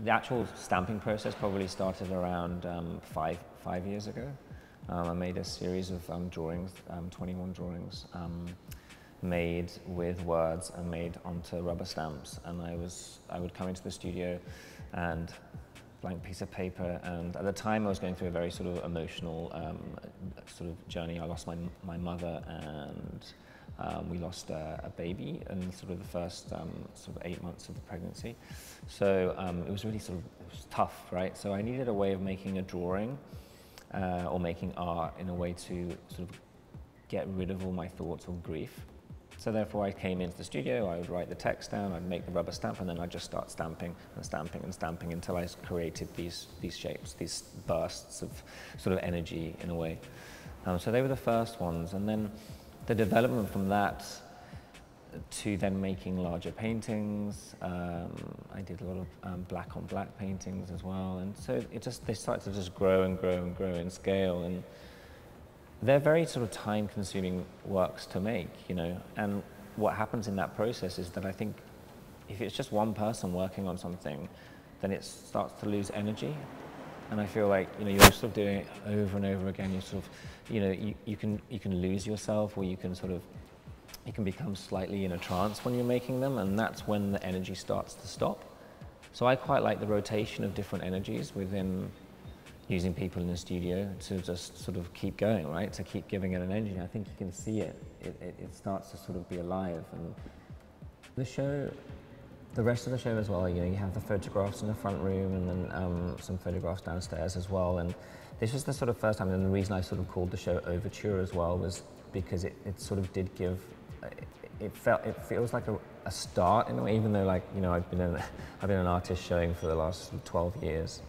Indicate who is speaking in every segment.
Speaker 1: the actual stamping process probably started around 5 years ago. I made a series of drawings, 21 drawings, made with words and made onto rubber stamps. And I would come into the studio and blank piece of paper, and at the time I was going through a very sort of emotional sort of journey. I lost my mother, and we lost a baby in sort of the first sort of 8 months of the pregnancy. So it was really sort of, it was tough, right? So I needed a way of making a drawing or making art in a way to sort of get rid of all my thoughts or grief. So therefore I came into the studio, I would write the text down, I'd make the rubber stamp, and then I'd just start stamping and stamping and stamping until I created these shapes, these bursts of sort of energy in a way. So they were the first ones, and then the development from that to then making larger paintings. I did a lot of black on black paintings as well, and so they started to just grow and grow and grow in scale, and they're very sort of time-consuming works to make, you know. And what happens in that process is that I think if it's just one person working on something, then it starts to lose energy. And I feel like, you know, you're sort of doing it over and over again. You sort of, you know, you can lose yourself, or you can become slightly in a trance when you're making them, and that's when the energy starts to stop. So I quite like the rotation of different energies within using people in the studio to just sort of keep going, right? To keep giving it an energy. I think you can see it. It starts to sort of be alive. And the show, the rest of the show as well, you know, you have the photographs in the front room, and then some photographs downstairs as well. And this was the sort of first time, and the reason I sort of called the show Overture as well was because it sort of did give, it feels like a start in a way, even though, like, you know, I've been an artist showing for the last 12 years.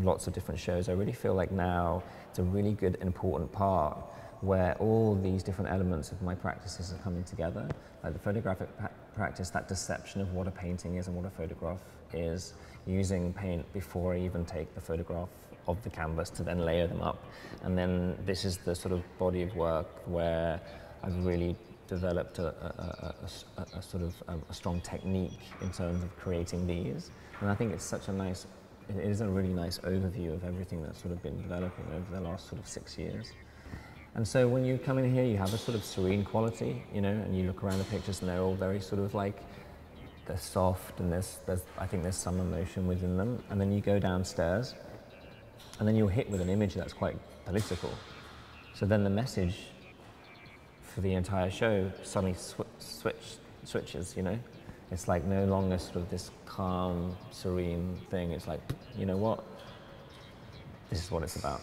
Speaker 1: Lots of different shows. I really feel like now it's a really good, important part where all these different elements of my practices are coming together. Like the photographic practice, that deception of what a painting is and what a photograph is, using paint before I even take the photograph of the canvas to then layer them up. And then this is the sort of body of work where I've really developed a sort of a strong technique in terms of creating these. And I think it's such a nice, it is a really nice overview of everything that's sort of been developing over the last sort of 6 years. And so when you come in here, you have a sort of serene quality, you know, and you look around the pictures and they're all very sort of like, they're soft, and I think there's some emotion within them. And then you go downstairs and then you're hit with an image that's quite political. So then the message for the entire show suddenly switches, you know. It's like no longer sort of this calm, serene thing. It's like, you know what? This is what it's about.